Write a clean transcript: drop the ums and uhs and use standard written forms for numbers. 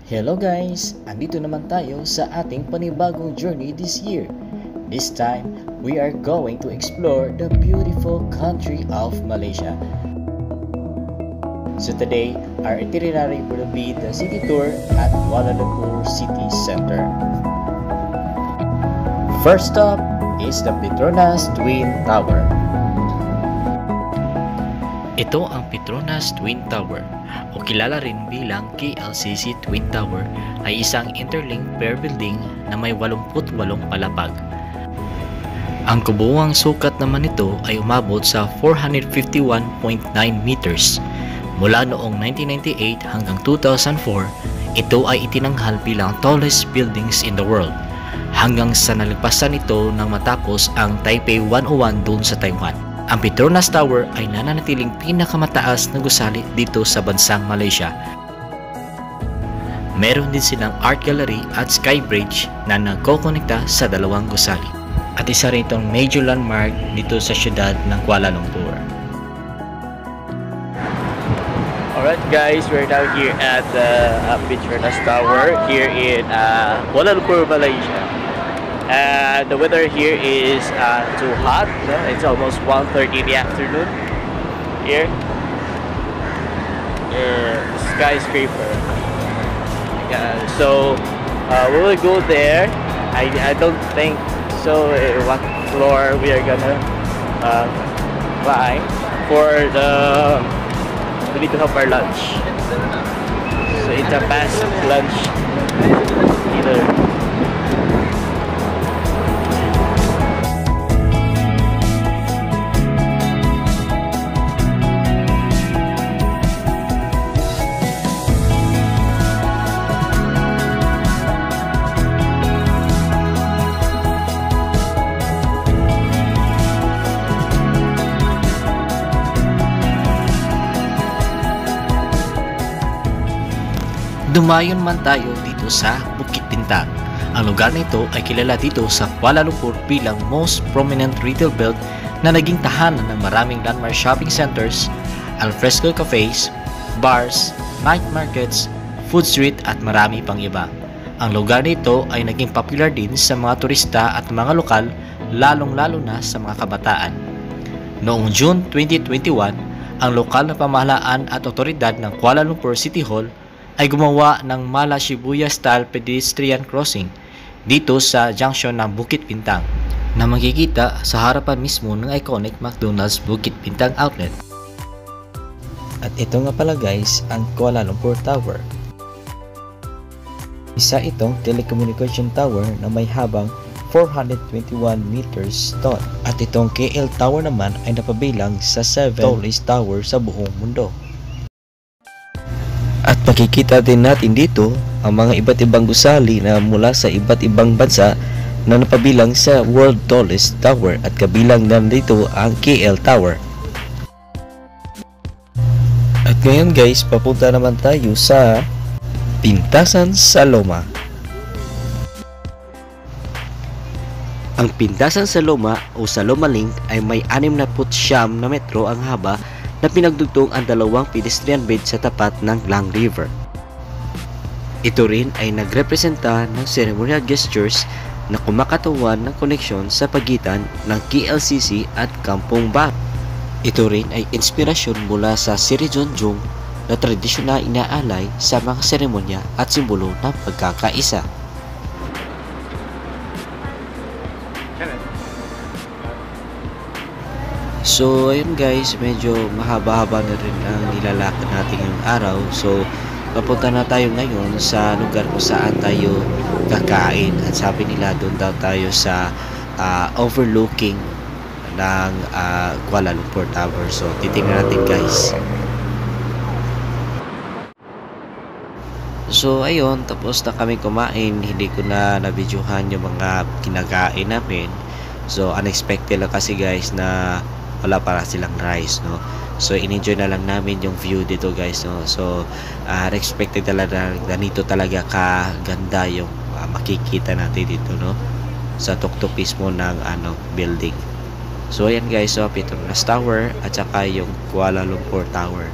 Hello guys! Andito naman tayo sa ating panibagong journey this year. This time, we are going to explore the beautiful country of Malaysia. So today, our itinerary will be the city tour at Kuala Lumpur City Center. First stop is the Petronas Twin Tower. Ito ang Petronas Twin Tower o kilala rin bilang KLCC Twin Tower ay isang interlinked pair building na may 88 palapag. Ang kabuuang sukat naman nito ay umabot sa 451.9 meters. Mula noong 1998 hanggang 2004, ito ay itinanghal bilang tallest buildings in the world hanggang sa nalagpasan ito nang matapos ang Taipei 101 doon sa Taiwan. Ang Petronas Tower ay nananatiling pinakamataas na gusali dito sa bansang Malaysia. Meron din silang art gallery at sky bridge na nagkokonekta sa dalawang gusali. At isa rin itong major landmark dito sa syudad ng Kuala Lumpur. Alright guys, we're now here at the Petronas Tower here in Kuala Lumpur, Malaysia. The weather here is too hot. No? It's almost 1:30 in the afternoon here. Skyscraper. So we will go there. I don't think so. What floor we are gonna climb for the? We need to have our lunch. So it's a fast lunch either. Dumayon man tayo dito sa Bukit Bintang. Ang lugar nito ay kilala dito sa Kuala Lumpur bilang most prominent retail belt na naging tahanan ng maraming landmark shopping centers, alfresco cafes, bars, night markets, food street at marami pang iba. Ang lugar nito ay naging popular din sa mga turista at mga lokal, lalong-lalo na sa mga kabataan. Noong June 2021, ang lokal na pamahalaan at otoridad ng Kuala Lumpur City Hall ay gumawa ng Mala Shibuya style pedestrian crossing dito sa junction ng Bukit Bintang na makikita sa harapan mismo ng iconic McDonald's Bukit Bintang outlet. At ito nga pala guys ang Kuala Lumpur Tower. Isa itong telecommunication tower na may habang 421 meters tall. At itong KL Tower naman ay napabilang sa 7 tallest tower sa buong mundo. At makikita din natin dito ang mga iba't ibang gusali na mula sa iba't ibang bansa na napabilang sa World Tallest Tower at kabilang na dito ang KL Tower. At ngayon guys, papunta naman tayo sa Pintasan sa Loma. Ang Pintasan sa Loma o sa Loma Link ay may 69 na metro ang haba na pinagdugtong ang dalawang pedestrian bridge sa tapat ng Klang River. Ito rin ay nagrepresenta ng ceremonial gestures na kumakatawan ng koneksyon sa pagitan ng KLCC at Kampong Bak. Ito rin ay inspirasyon mula sa Siri Junjung na tradisyon na inaalay sa mga seremonya at simbolo ng pagkakaisa. So ayun guys, medyo mahaba-haba na rin ang nilalakad natin ngayong araw. So papunta na tayo ngayon sa lugar kung saan tayo kakain. At sabi nila doon daw tayo sa overlooking ng Kuala Lumpur Tower. So titingnan natin guys. So ayun, tapos na kami kumain. Hindi ko na nabidyohan yung mga kinakain namin. So unexpected lang kasi guys na wala para silang rice, no? So in-enjoy na lang namin yung view dito guys, no? So unexpected talaga, ganito talaga kaganda yung makikita natin dito, no? Sa tuktok mismo ng building. So ayan guys, so Petronas Tower at saka yung Kuala Lumpur Tower.